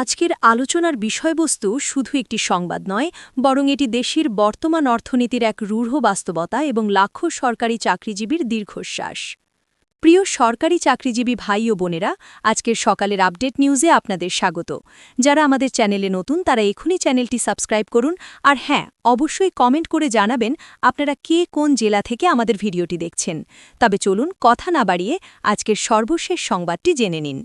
আজকের আলোচনার বিষয়বস্তু শুধু একটি সংবাদ নয়, বরং এটি দেশের বর্তমান অর্থনীতির এক রূঢ় বাস্তবতা এবং লাখো সরকারি চাকরিজীবীর দীর্ঘশ্বাস। প্রিয় সরকারি চাকরিজীবী ভাই ও বোনেরা, আজকের সকালের আপডেট নিউজে আপনাদের স্বাগত। যারা আমাদের চ্যানেলে নতুন তারা এখনই চ্যানেলটি সাবস্ক্রাইব করুন, আর হ্যাঁ, অবশ্যই কমেন্ট করে জানাবেন আপনারা কে কোন জেলা থেকে আমাদের ভিডিওটি দেখছেন। তবে চলুন কথা না বাড়িয়ে আজকের সর্বশেষ সংবাদটি জেনে নিন।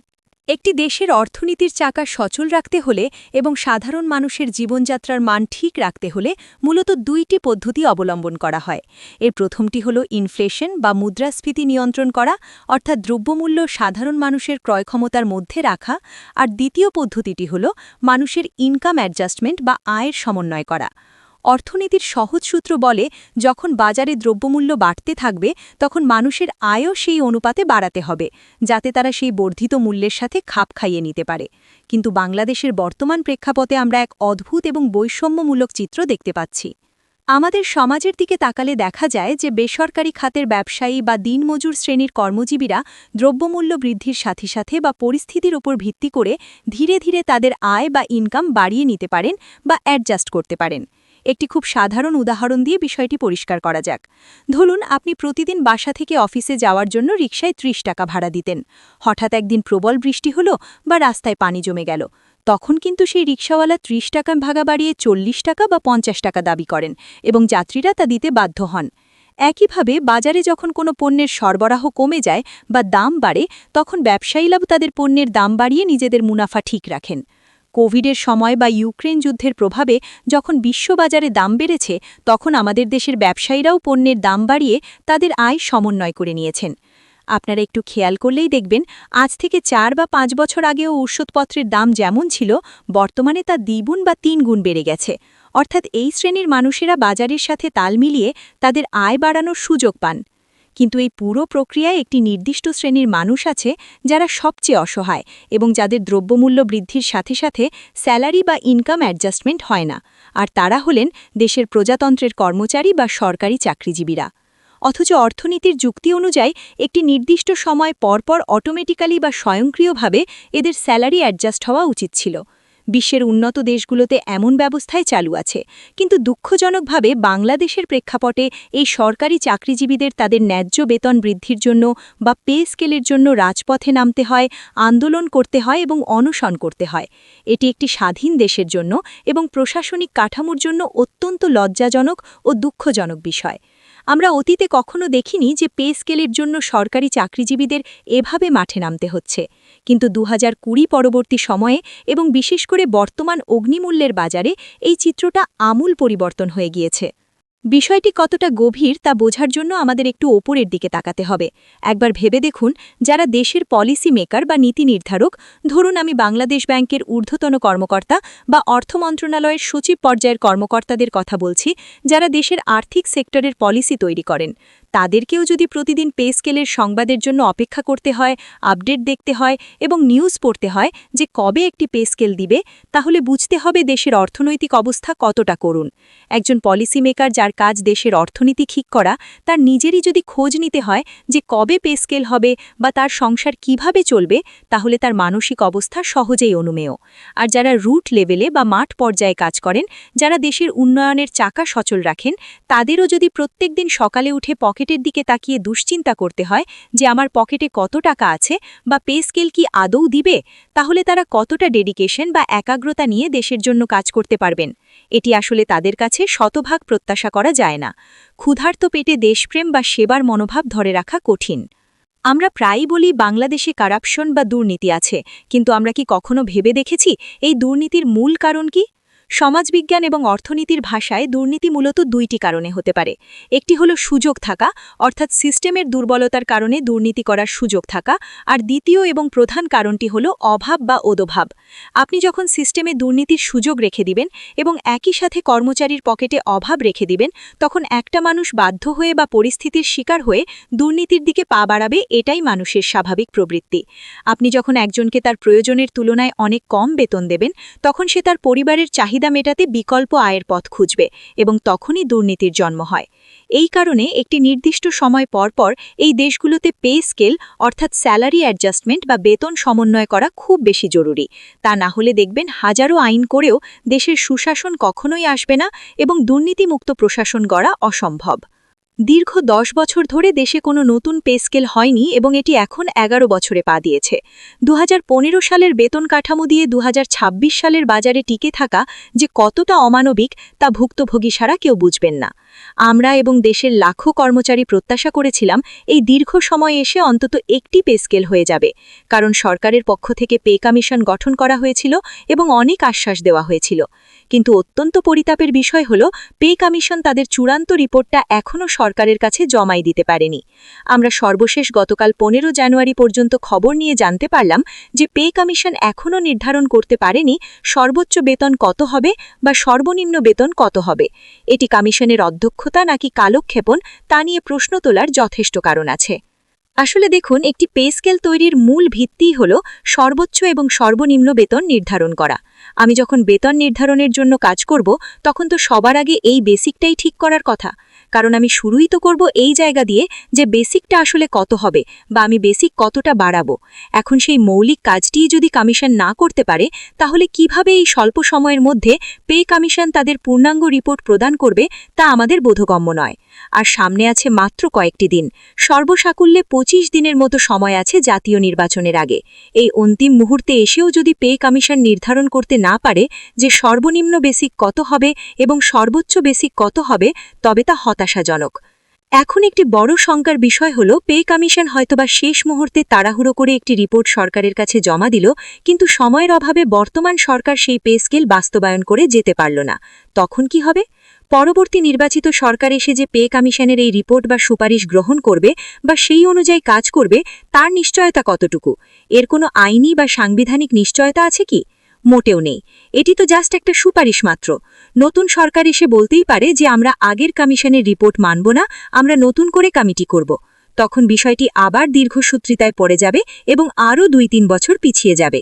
একটি দেশের অর্থনীতির চাকা সচল রাখতে হলে এবং সাধারণ মানুষের জীবনযাত্রার মান ঠিক রাখতে হলে মূলত দুইটি পদ্ধতি অবলম্বন করা হয়। এর প্রথমটি হল ইনফ্লেশন বা মুদ্রাস্ফীতি নিয়ন্ত্রণ করা, অর্থাৎ দ্রব্যমূল্য সাধারণ মানুষের ক্রয়ক্ষমতার মধ্যে রাখা, আর দ্বিতীয় পদ্ধতিটি হল মানুষের ইনকাম অ্যাডজাস্টমেন্ট বা আয়ের সমন্বয় করা। অর্থনীতির সহজ সূত্র বলে, যখন বাজারে দ্রব্যমূল্য বাড়তে থাকবে তখন মানুষের আয়ও সেই অনুপাতে বাড়াতে হবে, যাতে তারা সেই বর্ধিত মূল্যের সাথে খাপ খাইয়ে নিতে পারে। কিন্তু বাংলাদেশের বর্তমান প্রেক্ষাপটে আমরা এক অদ্ভুত এবং বৈষম্যমূলক চিত্র দেখতে পাচ্ছি। আমাদের সমাজের দিকে তাকালে দেখা যায় যে বেসরকারি খাতের ব্যবসায়ী বা দিনমজুর শ্রেণীর কর্মজীবীরা দ্রব্যমূল্য বৃদ্ধির সাথে সাথে বা পরিস্থিতির উপর ভিত্তি করে ধীরে ধীরে তাদের আয় বা ইনকাম বাড়িয়ে নিতে পারেন বা অ্যাডজাস্ট করতে পারেন। একটি খুব সাধারণ উদাহরণ দিয়ে বিষয়টি পরিষ্কার করা যাক। ধরুন, আপনি প্রতিদিন বাসা থেকে অফিসে যাওয়ার জন্য রিকশায় ৩০ টাকা ভাড়া দিতেন। হঠাৎ একদিন প্রবল বৃষ্টি হলো বা রাস্তায় পানি জমে গেল, তখন কিন্তু সেই রিকশাওয়ালা ৩০ টাকা ভাড়া বাড়িয়ে ৪০ টাকা বা ৫০ টাকা দাবি করেন এবং যাত্রীরা তা দিতে বাধ্য হন। একইভাবে বাজারে যখন কোনো পণ্যের সরবরাহ কমে যায় বা দাম বাড়ে, তখন ব্যবসায়ীরাও তাদের পণ্যের দাম বাড়িয়ে নিজেদের মুনাফা ঠিক রাখেন। কোভিডের সময় বা ইউক্রেন যুদ্ধের প্রভাবে যখন বিশ্ববাজারে দাম বেড়েছে, তখন আমাদের দেশের ব্যবসায়ীরাও পণ্যের দাম বাড়িয়ে তাদের আয় সমন্বয় করে নিয়েছেন। আপনারা একটু খেয়াল করলেই দেখবেন, আজ থেকে ৪ বা ৫ বছর আগেও ওষুধপত্রের দাম যেমন ছিল, বর্তমানে তা দ্বিগুণ বা ৩ গুণ বেড়ে গেছে। অর্থাৎ এই শ্রেণীর মানুষেরা বাজারের সাথে তাল মিলিয়ে তাদের আয় বাড়ানোর সুযোগ পান। কিন্তু এই পুরো প্রক্রিয়ায় একটি নির্দিষ্ট শ্রেণীর মানুষ আছে যারা সবচেয়ে অসহায় এবং যাদের দ্রব্যমূল্য বৃদ্ধির সাথে সাথে স্যালারি বা ইনকাম অ্যাডজাস্টমেন্ট হয় না, আর তারা হলেন দেশের প্রজাতন্ত্রের কর্মচারী বা সরকারি চাকরিজীবীরা। অথচ অর্থনীতির যুক্তি অনুযায়ী একটি নির্দিষ্ট সময় পরপর অটোমেটিক্যালি বা স্বয়ংক্রিয়ভাবে এদের স্যালারি অ্যাডজাস্ট হওয়া উচিত ছিল। বিশ্বের উন্নত দেশগুলোতে এমন ব্যবস্থাই চালু আছে, কিন্তু দুঃখজনকভাবে বাংলাদেশের প্রেক্ষাপটে এই সরকারি চাকরিজীবীদের তাদের ন্যায্য বেতন বৃদ্ধির জন্য বা পে স্কেলের জন্য রাজপথে নামতে হয়, আন্দোলন করতে হয় এবং অনশন করতে হয়। এটি একটি স্বাধীন দেশের জন্য এবং প্রশাসনিক কাঠামোর জন্য অত্যন্ত লজ্জাজনক ও দুঃখজনক বিষয়। আমরা অতীতে কখনো দেখিনি যে পে স্কেলের জন্য সরকারি চাকরিজীবীদের এভাবে মাঠে নামতে হচ্ছে, কিন্তু ২০২০ পরবর্তী সময়ে এবং বিশেষ করে বর্তমান অগ্নিমূল্যের বাজারে এই চিত্রটা আমূল পরিবর্তন হয়ে গিয়েছে। বিষয়টি কতটা গভীর তা বোঝার জন্য আমাদের একটু ওপরের দিকে তাকাতে হবে। একবার ভেবে দেখুন, যারা দেশের পলিসি মেকার বা নীতি নির্ধারক, ধরুন আমি বাংলাদেশ ব্যাংকের ঊর্ধ্বতন কর্মকর্তা বা অর্থ মন্ত্রণালয়ের সচিব পর্যায়ের কর্মকর্তাদের কথা বলছি, যারা দেশের আর্থিক সেক্টরের পলিসি তৈরি করেন, তাদেরকেও যদি প্রতিদিন পে স্কেলের সংবাদের জন্য অপেক্ষা করতে হয়, আপডেট দেখতে হয় এবং নিউজ পড়তে হয় যে কবে একটি পে স্কেল দিবে, তাহলে বুঝতে হবে দেশের অর্থনৈতিক অবস্থা কতটা করুণ। একজন পলিসি মেকার যার কাজ দেশের অর্থনীতি ঠিক করা, তার নিজেরই যদি খোঁজ নিতে হয় যে কবে পে স্কেল হবে বা তার সংসার কিভাবে চলবে, তাহলে তার মানসিক অবস্থা সহজেই অনুমেয়। আর যারা রুট লেভেলে বা মাঠ পর্যায়ে কাজ করেন, যারা দেশের উন্নয়নের চাকা সচল রাখেন, তাদেরও যদি প্রত্যেকদিন সকালে উঠে পকেটের দিকে তাকিয়ে দুশ্চিন্তা করতে হয় যে আমার পকেটে কত টাকা আছে বা পে স্কেল কি আদৌ দিবে, তাহলে তারা কতটা ডেডিকেশন বা একাগ্রতা নিয়ে দেশের জন্য কাজ করতে পারবেন। এটি আসলে তাদের কাছে শতভাগ প্রত্যাশা করা যায় না। ক্ষুধার্ত পেটে দেশপ্রেম বা সেবার মনোভাব ধরে রাখা কঠিন। আমরা প্রায়ই বলি বাংলাদেশে কারাপশন বা দুর্নীতি আছে, কিন্তু আমরা কি কখনো ভেবে দেখেছি এই দুর্নীতির মূল কারণ কি? সমাজবিজ্ঞান এবং অর্থনীতির ভাষায় দুর্নীতি মূলত দুইটি কারণে হতে পারে। একটি হলো সুযোগ থাকা, অর্থাৎ সিস্টেমের দুর্বলতার কারণে দুর্নীতি করার সুযোগ থাকা, আর দ্বিতীয় এবং প্রধান কারণটি হলো অভাব বা অদভাব। আপনি যখন সিস্টেমে দুর্নীতির সুযোগ রেখে দিবেন এবং একই সাথে কর্মচারীর পকেটে অভাব রেখে দিবেন, তখন একটা মানুষ বাধ্য হয়ে বা পরিস্থিতির শিকার হয়ে দুর্নীতির দিকে পা বাড়াবে। এটাই মানুষের স্বাভাবিক প্রবৃত্তি। আপনি যখন একজনকে তার প্রয়োজনের তুলনায় অনেক কম বেতন দেবেন, তখন সে তার পরিবারের চাহিদা চাহিদা মেটাতে বিকল্প আয়ের পথ খুঁজবে এবং তখনই দুর্নীতির জন্ম হয়। এই কারণে একটি নির্দিষ্ট সময় পর এই দেশগুলোতে পে স্কেল অর্থাৎ স্যালারি অ্যাডজাস্টমেন্ট বা বেতন সমন্বয় করা খুব বেশি জরুরি। তা না হলে দেখবেন হাজারো আইন করেও দেশের সুশাসন কখনোই আসবে না এবং দুর্নীতিমুক্ত প্রশাসন গড়া অসম্ভব। দীর্ঘ 10 বছর ধরে দেশে কোনো নতুন পে স্কেল হয়নি এবং এটি এখন 11 বছরে পা দিয়েছে। 2015 সালের বেতন কাঠামো দিয়ে 2026 সালের বাজারে টিকে থাকা যে কতটা অমানবিক তা ভুক্তভোগী ছাড়া কেউ বুঝবেন না। আমরা এবং দেশের লাখো কর্মচারী প্রত্যাশা করেছিলাম এই দীর্ঘ সময় এসে অন্তত একটি পে স্কেল হয়ে যাবে, কারণ সরকারের পক্ষ থেকে পে কমিশন গঠন করা হয়েছিল এবং অনেক আশ্বাস দেওয়া হয়েছিল। কিন্তু অত্যন্ত পরিতাপের বিষয় হল পে কমিশন তাদের চূড়ান্ত রিপোর্টটা এখনও সরকারের কাছে জমাই দিতে পারেনি। আমরা সর্বশেষ গতকাল 15 জানুয়ারি পর্যন্ত খবর নিয়ে জানতে পারলাম যে পে কমিশন এখনও নির্ধারণ করতে পারেনি সর্বোচ্চ বেতন কত হবে বা সর্বনিম্ন বেতন কত হবে। এটি কমিশনের অধ্যক্ষতা নাকি কালক্ষেপণ তা নিয়ে প্রশ্ন তোলার যথেষ্ট কারণ আছে। আসলে দেখুন, একটি পে স্কেল তৈরির মূল ভিত্তিই হল সর্বোচ্চ এবং সর্বনিম্ন বেতন নির্ধারণ করা। আমি যখন বেতন নির্ধারণের জন্য কাজ করব তখন তো সবার আগে এই বেসিকটাই ঠিক করার কথা, কারণ আমি শুরুই তো করব এই জায়গা দিয়ে যে বেসিকটা আসলে কত হবে বা আমি বেসিক কতটা বাড়াবো। এখন সেই মৌলিক কাজটিই যদি কমিশন না করতে পারে তাহলে কিভাবে এই স্বল্প সময়ের মধ্যে পে কমিশন তাদের পূর্ণাঙ্গ রিপোর্ট প্রদান করবে তা আমাদের বোধগম্য নয়। আর সামনে আছে মাত্র কয়েকটি দিন, সর্বসাকুল্যে 25 দিনের মতো সময় আছে জাতীয় নির্বাচনের আগে। এই অন্তিম মুহূর্তে এসেও যদি পে কমিশন নির্ধারণ করতে না পারে যে সর্বনিম্ন বেসিক কত হবে এবং সর্বোচ্চ বেসিক কত হবে, তবে তা হতাশাজনক। এখন একটি বড় শঙ্কার বিষয় হল পে কমিশন হয়তোবা শেষ মুহূর্তে তাড়াহুড়ো করে একটি রিপোর্ট সরকারের কাছে জমা দিল, কিন্তু সময়ের অভাবে বর্তমান সরকার সেই পে স্কেল বাস্তবায়ন করে যেতে পারল না। তখন কি হবে? পরবর্তী নির্বাচিত সরকার এসে যে পে কমিশনের এই রিপোর্ট বা সুপারিশ গ্রহণ করবে বা সেই অনুযায়ী কাজ করবে তার নিশ্চয়তা কতটুকু? এর কোনো আইনি বা সাংবিধানিক নিশ্চয়তা আছে কি? মোটেও নেই। এটি তো জাস্ট একটা সুপারিশ মাত্র। নতুন সরকার এসে বলতেই পারে যে আমরা আগের কমিশনের রিপোর্ট মানব না, আমরা নতুন করে কমিটি করব। তখন বিষয়টি আবার দীর্ঘসূত্রিতায় পড়ে যাবে এবং আরও 2-3 বছর পিছিয়ে যাবে।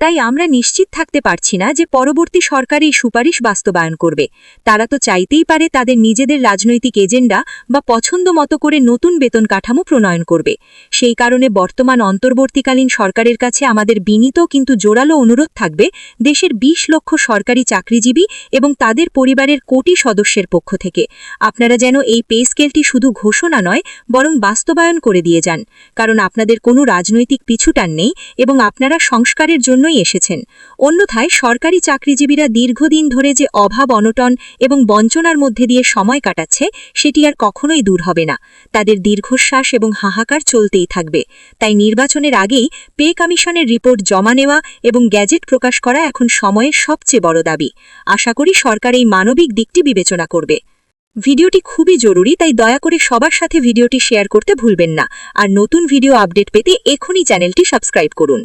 তাই আমরা নিশ্চিত থাকতে পারছি না যে পরবর্তী সরকার এই সুপারিশ বাস্তবায়ন করবে। তারা তো চাইতেই পারে তাদের নিজেদের রাজনৈতিক এজেন্ডা বা পছন্দ মতো করে নতুন বেতন কাঠামো প্রণয়ন করবে। সেই কারণে বর্তমান অন্তর্বর্তীকালীন সরকারের কাছে আমাদের বিনীত কিন্তু জোরালো অনুরোধ থাকবে, দেশের 20 লক্ষ সরকারি চাকরিজীবী এবং তাদের পরিবারের কোটি সদস্যের পক্ষ থেকে আপনারা যেন এই পে স্কেলটি শুধু ঘোষণা নয় বরং বাস্তবায়ন করে দিয়ে যান, কারণ আপনাদের কোনো রাজনৈতিক পিছুটান নেই এবং আপনারা সংস্কারের জন্য এসেছেন। অন্যথায় সরকারি চাকরিজীবীরা দীর্ঘদিন ধরে যে অভাব, অনটন এবং বঞ্চনার মধ্যে দিয়ে সময় কাটাচ্ছে সেটি আর কখনোই দূর হবে না। তাদের দীর্ঘশ্বাস এবং হাহাকার চলতেই থাকবে। তাই নির্বাচনের আগেই পে কমিশনের রিপোর্ট জমা নেওয়া এবং গ্যাজেট প্রকাশ করা এখন সময়ের সবচেয়ে বড় দাবি। আশা করি সরকার এই মানবিক দিকটি বিবেচনা করবে। ভিডিওটি খুবই জরুরি, তাই দয়া করে সবার সাথে ভিডিওটি শেয়ার করতে ভুলবেন না। আর নতুন ভিডিও আপডেট পেতে এখনই চ্যানেলটি সাবস্ক্রাইব করুন।